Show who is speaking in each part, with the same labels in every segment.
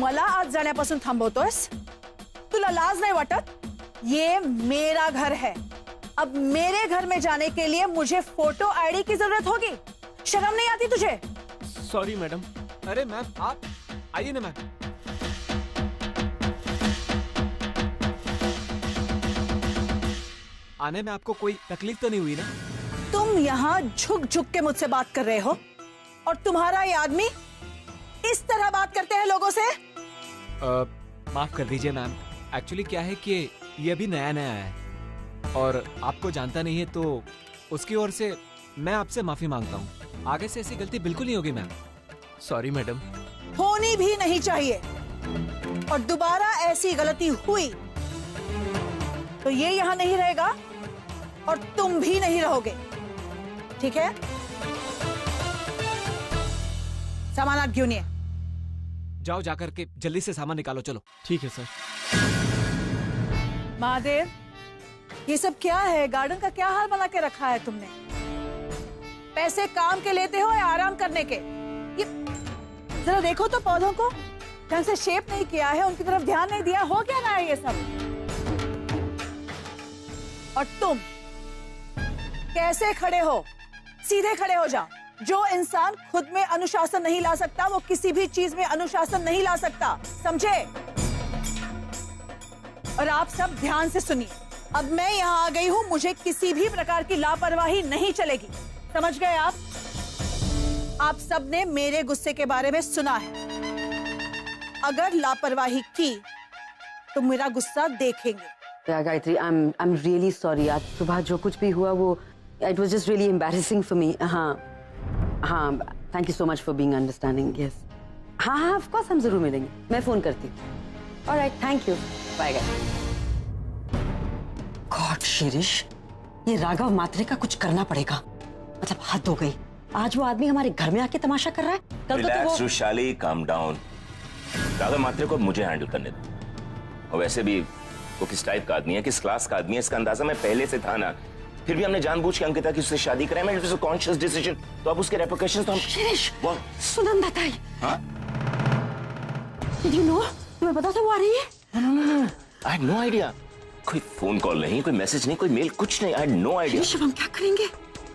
Speaker 1: मला आज जाण्यापासून थांबवतोयस? तुला लाज नाही वाटत? ये मेरा घर है। अब मेरे घर में जाने के लिए मुझे फोटो आईडी की जरूरत होगी। शर्म नहीं आती तुझे?
Speaker 2: Sorry madam.
Speaker 3: अरे मैम आप आइए ना मैम। आने में आपको कोई तकलीफ तो नहीं हुई ना?
Speaker 1: तुम यहाँ झुक झुक के मुझसे बात कर रहे हो और तुम्हारा ये आदमी इस तरह बात करते हैं लोगों से?
Speaker 3: माफ कर दीजिए मैम, एक्चुअली क्या है कि ये अभी नया नया है और आपको जानता नहीं है, तो उसकी ओर से मैं आपसे माफी मांगता हूँ। आगे से ऐसी गलती बिल्कुल नहीं होगी मैम।
Speaker 2: Sorry madam.
Speaker 1: होनी भी नहीं चाहिए, और दोबारा ऐसी गलती हुई तो ये यहाँ नहीं रहेगा और तुम भी नहीं रहोगे, ठीक है? सामान आप क्यों नहीं है?
Speaker 3: जाओ जाकर के जल्दी से सामान निकालो, चलो।
Speaker 2: ठीक है सर।
Speaker 1: महादेव, ये सब क्या है? गार्डन का क्या हाल बना के रखा है तुमने? पैसे काम के लेते हो या आराम करने के? ये जरा देखो तो, पौधों को ढंग से शेप नहीं किया है, उनकी तरफ ध्यान नहीं दिया, हो क्या रहा है ये सब? और तुम कैसे खड़े हो? सीधे खड़े हो जाओ। जो इंसान खुद में अनुशासन नहीं ला सकता, वो किसी भी चीज में अनुशासन नहीं ला सकता, समझे? और आप सब ध्यान से सुनिए, अब मैं यहाँ आ गई हूँ, मुझे किसी भी प्रकार की लापरवाही नहीं चलेगी, समझ गए आप? आप सबने मेरे गुस्से के बारे में सुना है, अगर लापरवाही की तो मेरा गुस्सा देखेंगे।
Speaker 4: Gayatri, I'm really sorry। आज सुबह जो कुछ भी हुआ वो it was just really embarrassing for me। हाँ, thank you so much for being understanding। Yes। हाँ, of course हम जरूर मिलेंगे, मैं फोन करती हूँ। Alright, thank you। Bye guys। God Shirish, ये राघव मात्रे का कुछ करना पड़ेगा, मतलब हद हो गई। आज वो आदमी हमारे घर में आके तमाशा कर रहा है, कल तो वो।
Speaker 5: Vaishali, calm down. राघव मात्रे को मुझे हैंडल करने दो। और वैसे भी वो किस टाइप का आदमी है, किस क्लास का आदमी है, इसका अंदाजा मैं पहले से था ना। फिर भी हमने जानबूझ के अंकिता की उससे शादी कराई, मैं it was a conscious decision. तो अब उसके रेपरकशंस तो हम।
Speaker 4: शिरीष,
Speaker 5: वो
Speaker 4: सुनंदा ताई।
Speaker 5: हाँ?
Speaker 4: Did you know? तुम्हें पता था वो आ रही है?
Speaker 5: No, I had no idea। कोई फोन कॉल नहीं, कोई मैसेज नहीं, कोई मेल, कुछ नहीं। I had no idea।
Speaker 4: Shirish, हम क्या करेंगे?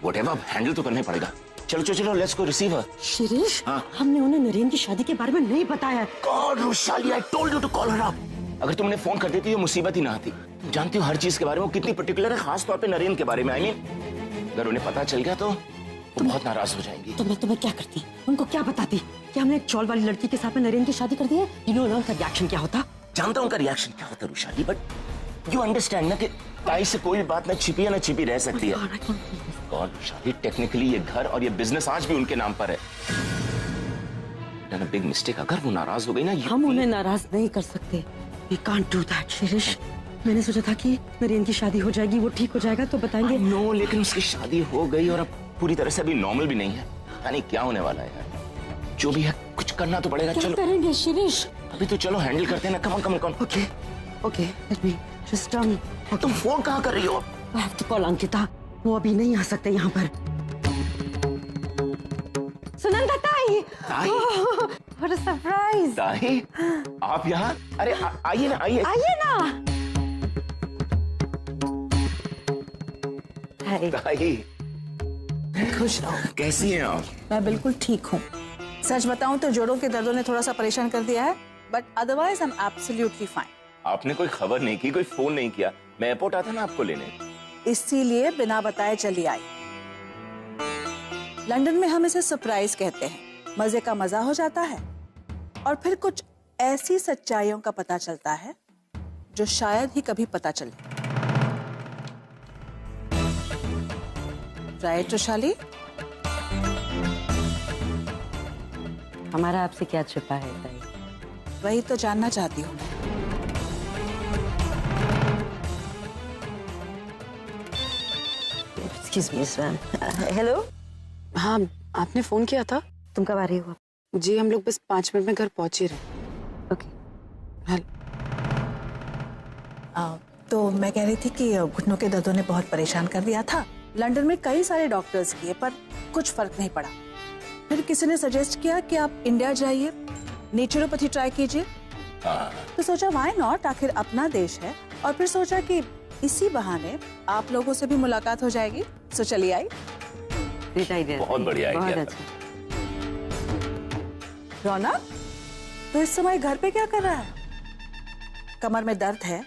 Speaker 5: Whatever, हैंडल तो करना ही पड़ेगा। चलो चलो चलो, लेट्स गो रिसीव हर।
Speaker 4: शिरीष,
Speaker 5: हाँ?
Speaker 4: हमने उन्हें नरेन की शादी के बारे में नहीं बताया।
Speaker 5: God, Vaishali, I told you to call her up। अगर तुमने फोन कर देती तो मुसीबत ही ना आती। तुम जानती हो हर चीज के बारे में वो कितनी पर्टिकुलर है, खास तौर पे नरेन के बारे में। I mean, अगर उन्हें पता चल गया तो वो बहुत नाराज हो जाएंगी।
Speaker 4: तो मैं तुम्हें क्या करती, उनको क्या बताती कि हमने एक चौल वाली लड़की के साथ में नरेन की शादी कर दी है? You know ना उनका रिएक्शन क्या होता?
Speaker 5: जानता हूँ उनका रिएक्शन क्या होता है वैशाली, बट यू अंडरस्टैंड ना कि ताई से कोई बात ना छिपी है ना छिपी रह सकती है। कौन वैशाली, टेक्निकली ये घर और ये बिजनेस आज भी उनके नाम पर है। बिग मिस्टेक, अगर वो नाराज हो गई ना,
Speaker 4: हम उन्हें नाराज नहीं कर सकते। We can't do that, Shirish. मैंने सोचा था कि नरेन की शादी हो जाएगी, वो ठीक हो जाएगा तो बताएंगे।
Speaker 5: नो, लेकिन उसकी शादी हो गई और अब पूरी तरह से अभी नॉर्मल भी नहीं है। पता नहीं क्या होने वाला है यार। जो भी है कुछ करना तो पड़ेगा। चलो
Speaker 4: करेंगे शिरीष,
Speaker 5: अभी तो चलो हैंडल करते हैं ना। Come on come on come.
Speaker 4: Okay, let me just
Speaker 5: तुम फोन कहाँ कर रही हो?
Speaker 4: I have to call Ankita, वो अभी नहीं आ सकते यहाँ पर। सुनंदा ताई,
Speaker 5: ताई?
Speaker 4: what a surprise।
Speaker 5: ताई, आप यहाँ? अरे आइए ना, आइए
Speaker 4: ना।
Speaker 5: ताई, खुश रहो। कैसी हैं आप?
Speaker 1: मैं बिल्कुल ठीक हूँ। सच बताऊं तो जोड़ों के दर्दों ने थोड़ा सा परेशान कर दिया है, but otherwise I am absolutely fine.
Speaker 5: आपने कोई खबर नहीं की, कोई फोन नहीं किया? मैं एयरपोर्ट आता ना आपको लेने,
Speaker 1: इसीलिए बिना बताए चली आई। लंदन में हम इसे सरप्राइज कहते हैं। मजे का मजा हो जाता है और फिर कुछ ऐसी सच्चाइयों का पता चलता है जो शायद ही कभी पता चले। राइट वैशाली?
Speaker 4: हमारा आपसे क्या छिपा है ताई?
Speaker 1: वही तो जानना चाहती हूँ।
Speaker 4: Excuse me, Swan। हेलो।
Speaker 6: हाँ, आपने फोन किया था?
Speaker 4: तुम कब आ रही हो?
Speaker 6: जी, हम लोग बस 5 मिनट में घर पहुंच ही रहे।
Speaker 4: ओके।
Speaker 1: तो मैं कह रही थी कि घुटनों के दर्दों ने बहुत परेशान कर दिया था। लंदन में कई सारे डॉक्टर्स किए पर कुछ फर्क नहीं पड़ा। फिर किसी ने सजेस्ट किया कि आप इंडिया जाइए, नेचुरोपैथी ट्राई कीजिए।
Speaker 5: हाँ,
Speaker 1: तो सोचा व्हाई नॉट, आखिर अपना देश है। और फिर सोचा कि इसी बहाने आप लोगों से भी मुलाकात हो जाएगी। सो चलिए आई।
Speaker 4: Great idea.
Speaker 5: बहुत बढ़िया
Speaker 4: बहुत
Speaker 5: idea
Speaker 4: अच्छा।
Speaker 1: रौनक, तो इस समय घर पे क्या कर रहा है? कमर में दर्द है?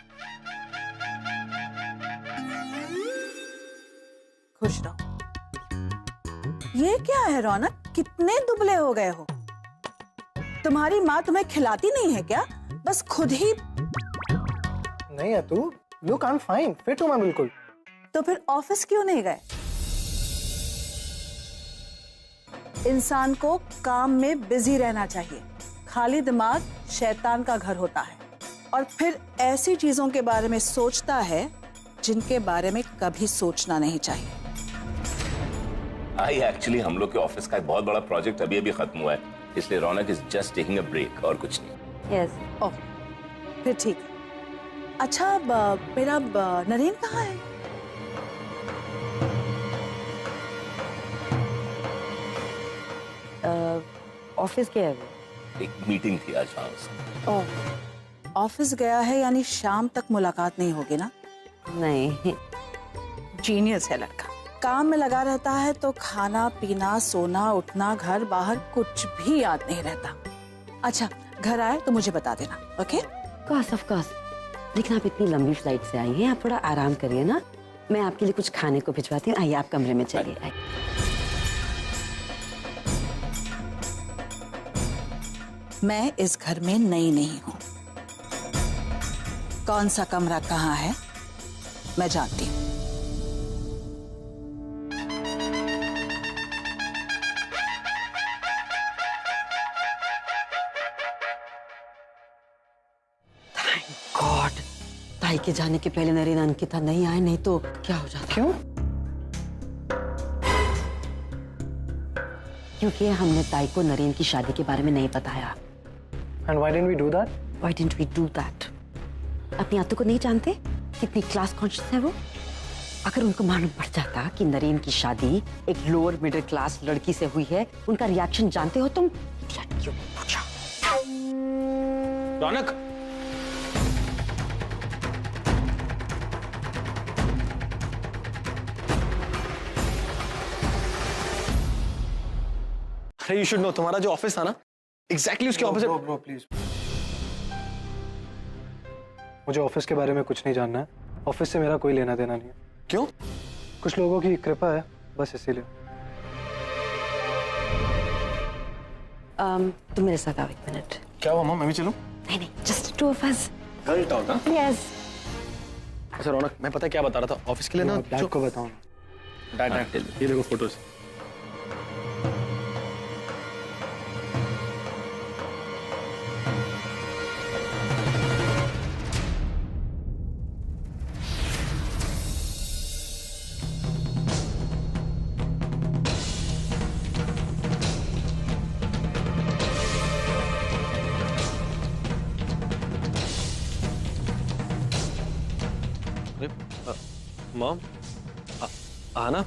Speaker 1: खुश रहो। ये क्या है रौनक, कितने दुबले हो गए हो? तुम्हारी माँ तुम्हें खिलाती नहीं है क्या? बस खुद ही।
Speaker 7: नहीं है तू। Look I am fine, fit हूं मैं बिल्कुल।
Speaker 1: तो फिर ऑफिस क्यों नहीं गए? इंसान को काम में बिजी रहना चाहिए। खाली दिमाग शैतान का घर होता है और फिर ऐसी चीजों के बारे में सोचता है जिनके बारे में कभी सोचना नहीं चाहिए।
Speaker 5: एक्चुअली हम लोग के ऑफिस का एक बहुत बड़ा प्रोजेक्ट अभी अभी खत्म हुआ है, इसलिए Raunak is just taking a break और कुछ नहीं।
Speaker 4: Yes.
Speaker 1: ओह, फिर ठीक है। अच्छा, मेरा नरेन कहाँ है?
Speaker 4: ऑफिस के है वो।
Speaker 5: एक मीटिंग थी आज शाम से।
Speaker 1: ओह, ऑफिस गया है यानी शाम तक मुलाकात नहीं होगी ना?
Speaker 4: नहीं।
Speaker 1: जीनियस है लड़का। काम में लगा रहता है तो खाना पीना सोना उठना घर बाहर कुछ भी याद नहीं रहता। अच्छा, घर आए तो मुझे बता देना। ओके?
Speaker 4: Of course. लेकिन आप इतनी लंबी फ्लाइट से आई हैं, आप थोड़ा आराम करिए ना। मैं आपके लिए कुछ खाने को भिजवाती हूँ। आइए आप कमरे में चलिए। आइए।
Speaker 1: मैं इस घर में नई नहीं हूँ। कौन सा कमरा कहाँ है मैं जानती हूँ।
Speaker 4: गॉड, ताई के जाने के पहले नरेन अंकिता नहीं आए, नहीं तो क्या हो जाता।
Speaker 7: क्यों?
Speaker 4: क्योंकि हमने ताई को नरेन की शादी के बारे में नहीं बताया।
Speaker 7: And why didn't we do that?
Speaker 4: Why didn't we do that? अपनी आंतों को नहीं जानते कितनी क्लास कॉन्शियस है वो? अगर उनको मालूम पड़ जाता कि नरेन की शादी एक लोअर मिडिल क्लास लड़की से हुई है, उनका रिएक्शन जानते हो तुम? क्यों पूछा?
Speaker 3: रौनक,
Speaker 7: अरे you should know, तुम्हारा जो ऑफिस था ना, एग्जैक्टली उसके ऑपोजिट। ब्रो प्लीज, मुझे ऑफिस के बारे में कुछ नहीं जानना है। ऑफिस से मेरा कोई लेना देना नहीं है। क्यों? कुछ लोगों की कृपा है, बस इसीलिए।
Speaker 4: तुम मेरे साथ आओ 1 मिनट।
Speaker 7: क्या हुआ माँ, मैं भी चलूं?
Speaker 4: नहीं नहीं, just 2 of us.
Speaker 7: Girl talk. हाँ?
Speaker 4: Yes.
Speaker 7: अच्छा रौनक, मैं पता क्या बता रहा था ऑफिस के लिए ना, डैड को बताऊं। डैड, ये देखो फोटोज। मॉम, आना।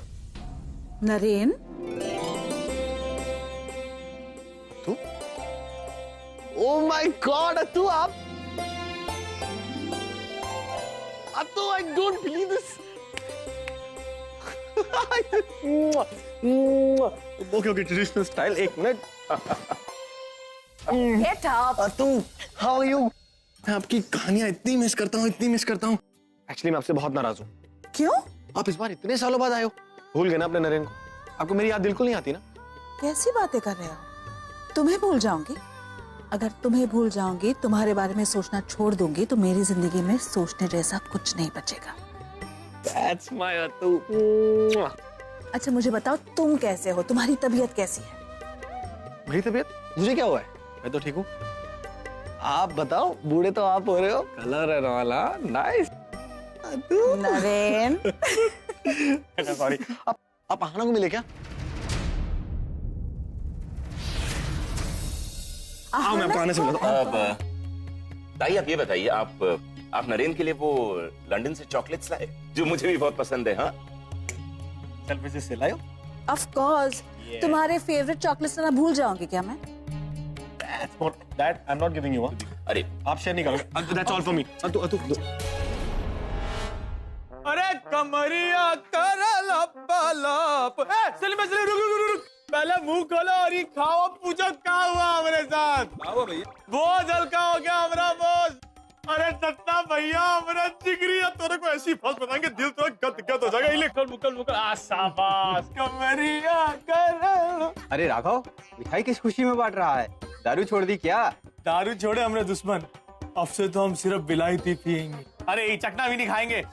Speaker 1: नरेन,
Speaker 7: तू? ओह माय गॉड, अतु आप? Atu, I don't believe this. Okay, traditional style. 1 minute.
Speaker 1: Get up.
Speaker 7: Atu, how are you? मैं आपकी कहानियां इतनी मिस करता हूँ, इतनी मिस करता हूँ। एक्चुअली मैं आपसे बहुत नाराज हूँ।
Speaker 1: क्यों?
Speaker 7: आप इस बार इतने सालों बाद आए हो। भूल गए ना अपने नरेन को? आपको मेरी याद बिल्कुल नहीं आती ना?
Speaker 1: कैसी बातें कर रहे हो? तुम्हें भूल जाऊंगी? अगर तुम्हें भूल जाऊंगी, तुम्हारे बारे में सोचना छोड़ दूंगी, तो मेरी जिंदगी में सोचने जैसा कुछ नहीं बचेगा।
Speaker 7: That's my अतु।
Speaker 1: अच्छा मुझे बताओ, तुम कैसे हो? तुम्हारी तबीयत कैसी है?
Speaker 7: मेरी तबीयत? मुझे क्या हुआ है? मैं तो ठीक हूँ। आप बताओ, बूढ़े तो आप हो रहे हो। कलर है वाला, नाइस।
Speaker 1: नरेन।
Speaker 7: सॉरी। आप आहना को मिले क्या? आओ, मैं आपको आने से मिलता हूँ।
Speaker 5: अब ताई आप ये बताइए, आप नरेन के लिए वो लंदन से चॉकलेट्स लाए जो मुझे भी बहुत पसंद है? हाँ,
Speaker 7: सर्विसेज से लाए हो?
Speaker 1: Of course. तुम्हारे फेवरेट चॉकलेट्स ना भूल जाऊंगी क्या मैं?
Speaker 7: That I'm not giving you.
Speaker 5: अरे
Speaker 7: आप शेयर नहीं करोगे. That's all for me. अतु.
Speaker 2: अरे कमरिया कर लप सलीम रुक पहले मुंह खोलो और ये खाओ, पूछो क्या हुआ हमारे साथ. भैया बहुत हल्का हो गया हमारा बॉस. अरे दत्ता भैया हमारा जिगरी है, तेरे को ऐसी फंस बताएंगे दिल तो गद हो जाएगा. इलेक्ट्रॉन मुकल शाबाश कमरिया कर.
Speaker 8: अरे राघव, मिठाई किस खुशी में बांट रहा है? दारू छोड़ दी क्या?
Speaker 2: दारू छोड़े हमारे दुश्मन, अब से तो हम सिर्फ विलायती पियेंगे. अरे ये चकना भी नहीं खाएंगे,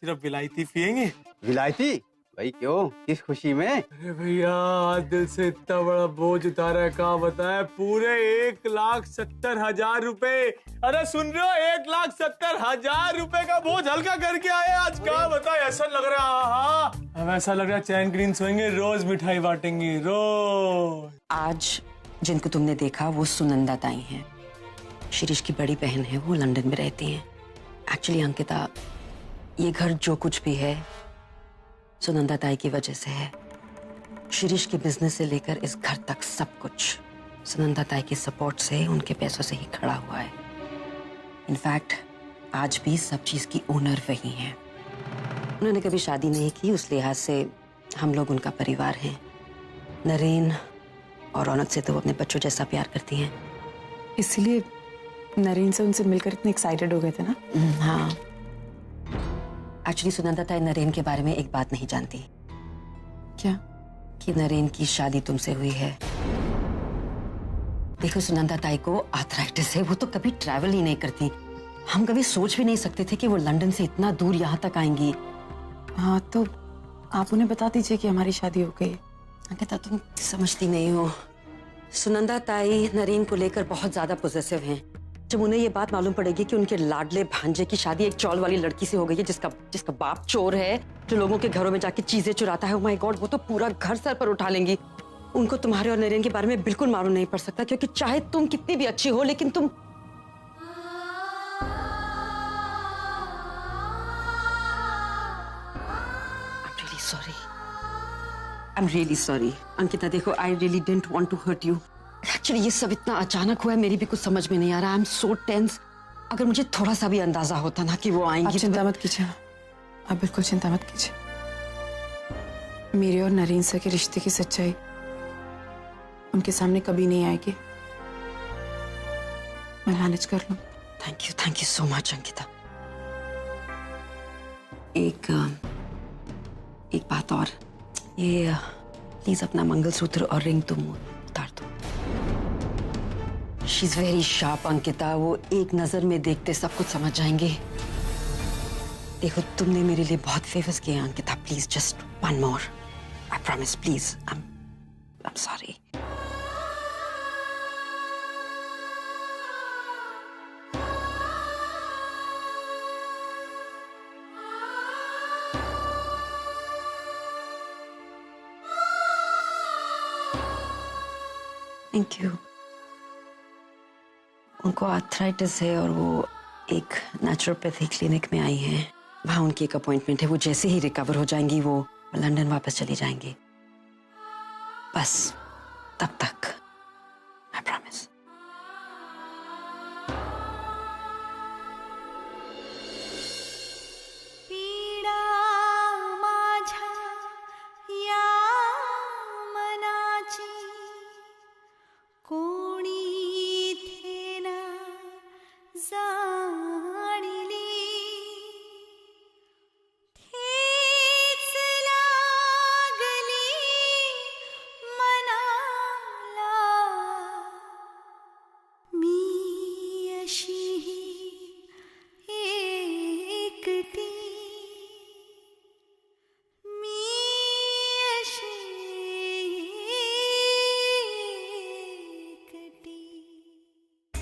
Speaker 2: सिर्फ विलायती पियेंगे.
Speaker 8: विलायती? भाई क्यों, किस खुशी में?
Speaker 2: अरे भैया आज दिल से इतना बड़ा बोझ उतारा है, कहा बताए. पूरे 1,70,000 रुपए. अरे सुन रहे हो, 1,70,000 रुपए का बोझ हल्का करके आए आज. कहा बताए, ऐसा लग रहा है हाँ अब ऐसा लग रहा है चैन ग्रीन सोएंगे, रोज मिठाई बांटेंगे रोज.
Speaker 4: आज जिनको तुमने देखा वो सुनंदा ताई हैं. शिरीष की बड़ी बहन है, वो लंदन में रहती हैं. एक्चुअली अंकिता, ये घर जो कुछ भी है सुनंदा ताई की वजह से है. शिरीष के बिजनेस से लेकर इस घर तक सब कुछ सुनंदा ताई के सपोर्ट से, उनके पैसों से ही खड़ा हुआ है. इनफैक्ट आज भी सब चीज की ओनर वही हैं. उन्होंने कभी शादी नहीं की, उस लिहाज से हम लोग उनका परिवार हैं. नरेन और रौनक से तो वो अपने बच्चों जैसा प्यार करती हैं.
Speaker 6: इसीलिए नरेन से उनसे मिलकर इतने एक्साइटेड हो गए थे ना.
Speaker 4: हाँ, एक्चुअली सुनंदा ताई नरेन के बारे में एक बात नहीं जानती.
Speaker 6: क्या?
Speaker 4: कि नरेन की शादी तुमसे हुई है. देखो सुनंदा ताई को आर्थराइटिस है, वो तो कभी ट्रैवल ही नहीं करती. हम कभी सोच भी नहीं सकते थे कि वो लंदन से इतना दूर यहाँ तक आएंगी.
Speaker 6: हाँ तो आप उन्हें बता दीजिए कि हमारी शादी हो गई.
Speaker 4: अंकिता तुम समझती नहीं हो. सुनंदा ताई नरेन को लेकर बहुत ज्यादा पॉजिटिव हैं. जब उन्हें ये बात मालूम पड़ेगी कि उनके लाडले भांजे की शादी एक चौल वाली लड़की से हो गई है जिसका बाप चोर है, जो लोगों के घरों में जाके चीजें चुराता है, ओह माय गॉड, वो तो पूरा घर सर पर उठा लेंगी. उनको तुम्हारे और नरेन के बारे में बिल्कुल मालूम नहीं पड़ सकता, क्योंकि चाहे तुम कितनी भी अच्छी हो, लेकिन तुम I'm really sorry. अंकिता देखो, I really didn't want to hurt you. Actually ये सब इतना अचानक हुआ है, मेरी भी कुछ समझ में नहीं आ रहा. I'm so tense. अगर मुझे थोड़ा सा भी अंदाजा होता ना कि वो आएंगी.
Speaker 6: आप चिंता मत कीजिए, आप बिल्कुल चिंता मत कीजिए. मेरे और नरेन सर के रिश्ते की सच्चाई उनके सामने कभी नहीं आएगी. मैं मैनेज कर लूं.
Speaker 4: Thank you so much Ankita. एक बात और, ये प्लीज अपना मंगलसूत्र और रिंग तुम उतार दो. She is very sharp Ankita, वो एक नजर में देखते सब कुछ समझ जाएंगे. देखो तुमने मेरे लिए बहुत फेवर्स किए हैं Ankita, please just one more, I promise, please. I am sorry. Thank you. उनको आर्थराइटिस है और वो एक नेचुरोपैथी क्लिनिक में आई हैं. वहाँ उनकी एक अपॉइंटमेंट है. वो जैसे ही रिकवर हो जाएंगी वो लंदन वापस चली जाएंगी. बस तब तक आई प्रॉमिस.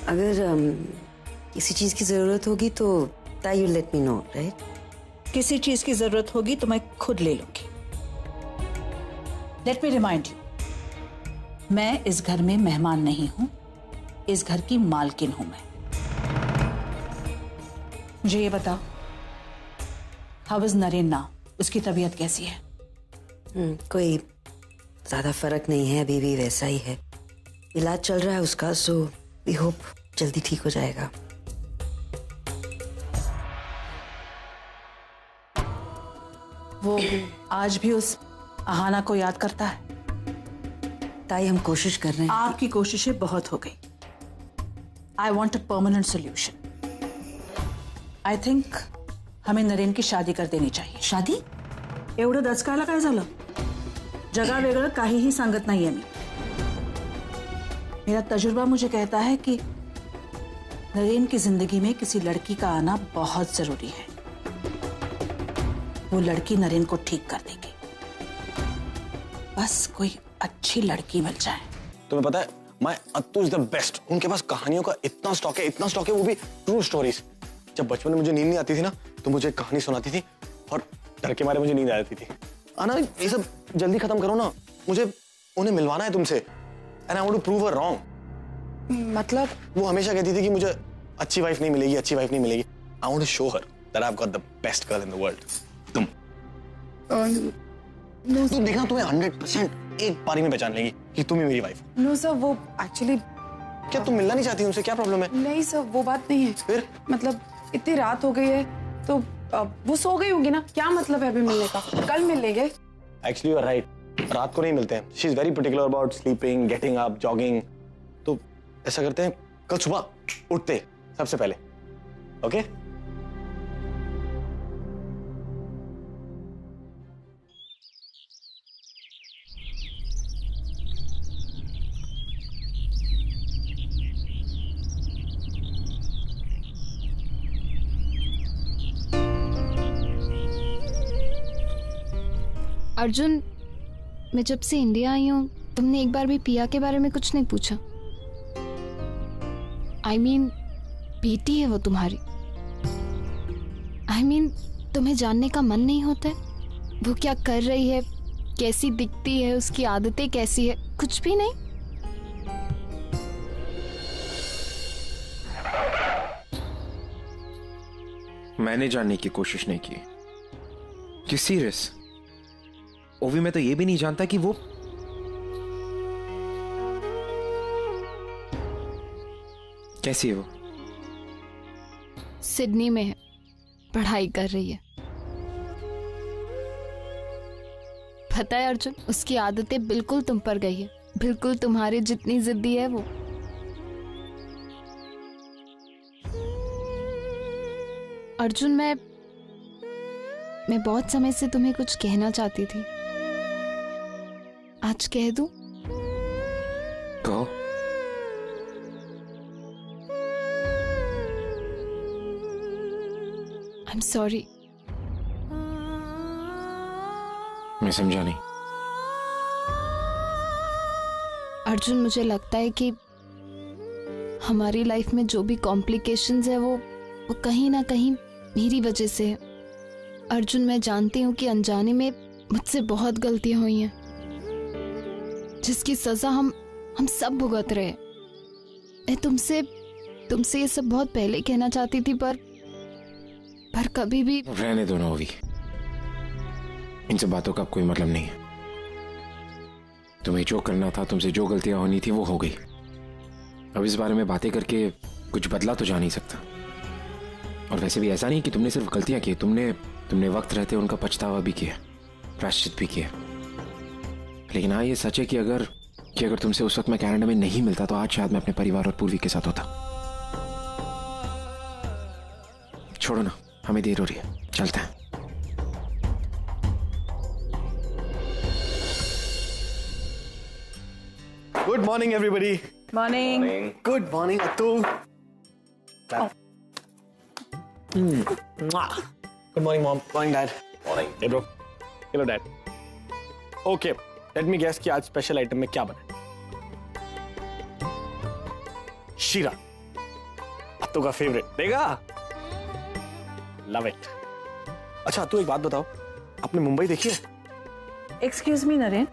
Speaker 4: अगर किसी चीज की जरूरत होगी तो ताई you let me know, right?
Speaker 1: किसी चीज की जरूरत होगी तो मैं खुद ले लूंगी. लेट मी रिमाइंड यू, मैं इस घर में मेहमान नहीं हूं, इस घर की मालकिन हूं मैं. मुझे ये बताओ, हाउ इज नरेन नाउ? उसकी तबीयत कैसी है?
Speaker 4: कोई ज्यादा फर्क नहीं है, अभी भी वैसा ही है. इलाज चल रहा है उसका, सो वी होप जल्दी ठीक हो जाएगा।
Speaker 1: वो आज भी उस अहाना को याद करता है?
Speaker 4: ताई हम कोशिश कर रहे हैं।
Speaker 1: आपकी कोशिशें बहुत हो गई। I want a permanent solution. I think हमें नरेन की शादी कर देनी चाहिए।
Speaker 4: शादी?
Speaker 1: एवढं दचकायला काय झालं? जगा वेगळं काहीही सांगत नाहीये मी। मेरा तजुर्बा मुझे कहता है कि नरेन की जिंदगी में किसी लड़की का आना बहुत जरूरी है। वो लड़की नरेन को ठीक कर देगी, बस कोई अच्छी लड़की मिल जाए।
Speaker 7: तुम्हें पता है, माय अत्तू इज द बेस्ट। उनके पास कहानियों का इतना स्टॉक है, वो भी ट्रू स्टोरीज। जब बचपन में मुझे नींद नहीं आती थी ना, तो मुझे कहानी सुनाती थी और डर के मारे मुझे नींद आ जाती थी। आना, ये सब जल्दी खत्म करो ना, मुझे उन्हें मिलवाना है तुमसे। And I want to prove her wrong.
Speaker 6: मतलब?
Speaker 7: वो हमेशा कहती थी कि मुझे अच्छी वाइफ नहीं मिलेगी, अच्छी वाइफ नहीं मिलेगी। I want to show her that I have got the best girl in the world. तुम देखना, तुम्हें 100% एक बारी में पहचान लेगी कि तुम ही मेरी वाइफ।
Speaker 6: नो सर, वो एक्चुअली।
Speaker 7: क्या तुम मिलना नहीं चाहती उनसे? क्या प्रॉब्लम है?
Speaker 6: नहीं सर, वो बात नहीं है।
Speaker 7: फिर?
Speaker 6: मतलब इतनी रात हो गई है तो वो सो गई होंगी ना, क्या मतलब है अभी मिलने का? कल मिल लेंगे।
Speaker 7: एक्चुअली यू आर राइट, रात को नहीं मिलते हैं। She is very particular about sleeping, getting up, jogging. तो ऐसा करते हैं, कल सुबह उठते सबसे पहले, ओके?
Speaker 9: अर्जुन, मैं जब से इंडिया आई हूँ तुमने एक बार भी पिया के बारे में कुछ नहीं पूछा। I mean, बेटी है वो तुम्हारी। I mean, तुम्हें जानने का मन नहीं होता है? वो क्या कर रही है, कैसी दिखती है, उसकी आदतें कैसी है, कुछ भी नहीं?
Speaker 10: मैंने जानने की कोशिश नहीं की। कि सीरियस? ओवी, मैं तो ये भी नहीं जानता कि वो कैसी है। वो
Speaker 9: सिडनी में है, पढ़ाई कर रही है। पता है अर्जुन, उसकी आदतें बिल्कुल तुम पर गई है, बिल्कुल तुम्हारे जितनी जिद्दी है वो। अर्जुन, मैं बहुत समय से तुम्हें कुछ कहना चाहती थी, आज कह दूं?
Speaker 10: कहो।
Speaker 9: I'm sorry।
Speaker 10: मैं समझा नहीं।
Speaker 9: अर्जुन, मुझे लगता है कि हमारी लाइफ में जो भी कॉम्प्लिकेशंस है वो कहीं ना कहीं मेरी वजह से है। अर्जुन, मैं जानती हूँ कि अनजाने में मुझसे बहुत गलतियां हुई हैं, जिसकी सजा हम सब भुगत रहे हैं। मैं तुमसे ये सब बहुत पहले कहना चाहती थी, पर कभी भी।
Speaker 10: रहने दो ना ओवी, इन सब बातों का कोई मतलब नहीं है। तुम्हें जो करना था, तुमसे जो गलतियां होनी थी वो हो गई। अब इस बारे में बातें करके कुछ बदला तो जा नहीं सकता। और वैसे भी ऐसा नहीं कि तुमने सिर्फ गलतियां की, तुमने वक्त रहते उनका पछतावा भी किया, प्रायश्चित भी किया। लेकिन हाँ, ये सच है कि अगर तुमसे उस वक्त मैं कनाडा में नहीं मिलता तो आज शायद मैं अपने परिवार और पूर्वी के साथ होता। छोड़ो ना, हमें देर हो रही है, चलते हैं।
Speaker 7: Good morning everybody.
Speaker 1: Morning.
Speaker 7: Good morning Attu. Good morning mom. Morning dad.
Speaker 5: Morning.
Speaker 7: Hey bro. Hello dad. Okay, let me guess कि आज स्पेशल आइटम में क्या बना है। शीरा, अत्तू का फेवरेट। देगा? Love it. अच्छा अत्तू, एक बात बताओ, आपने मुंबई देखी है?
Speaker 1: एक्सक्यूज मी नरेन,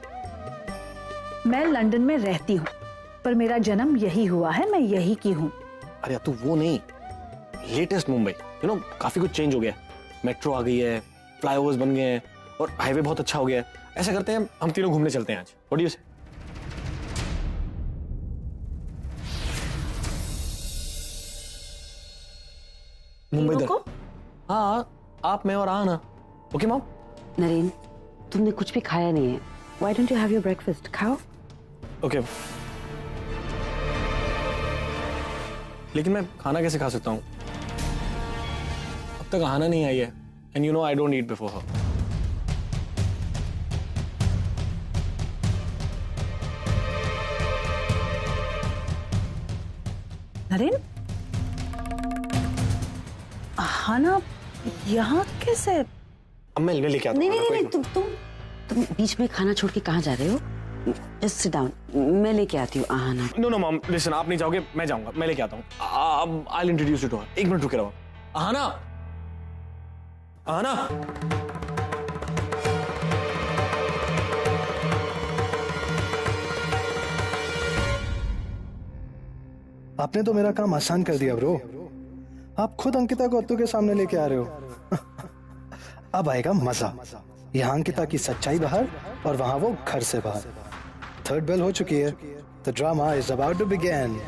Speaker 1: मैं लंदन में रहती हूँ, पर मेरा जन्म यही हुआ है, मैं यही की हूँ।
Speaker 7: अरे अत्तू, वो नहीं, लेटेस्ट मुंबई। यू नो, काफी कुछ चेंज हो गया। मेट्रो आ गई है, फ्लाईओवर्स बन गए हैं और हाईवे बहुत अच्छा हो गया है। ऐसा करते हैं, हम तीनों घूमने चलते हैं आज। व्हाट डू यू से? मुंबई
Speaker 1: तीनों को?
Speaker 7: हाँ, आप, मैं और आना। Okay mom?
Speaker 4: नरेन, तुमने कुछ भी खाया नहीं है। Why don't you have your breakfast? खाओ।
Speaker 7: ओके। लेकिन मैं खाना कैसे खा सकता हूँ? अब तक आना नहीं आई है। And you know I don't eat before her.
Speaker 1: Naren, Aahana यहाँ कैसे?
Speaker 7: अब मैं लेके आता हूँ।
Speaker 4: नहीं, तुम बीच में खाना छोड़ के कहाँ जा रहे हो? Just sit down. मैं लेके आती हूँ आहाना।
Speaker 7: No, मॉम, listen, आप नहीं जाओगे, मैं जाऊंगा, मैं लेके आता हूँ। I'll introduce you to her. 1 minute रुके रहो। आहाना, आहाना।
Speaker 11: आपने तो मेरा काम आसान कर दिया ब्रो। आप खुद अंकिता को अत्तू के सामने लेके आ रहे हो। अब आएगा मजा। यहाँ अंकिता की सच्चाई बाहर और वहां वो घर से बाहर। थर्ड बेल हो चुकी है। The drama is about to begin.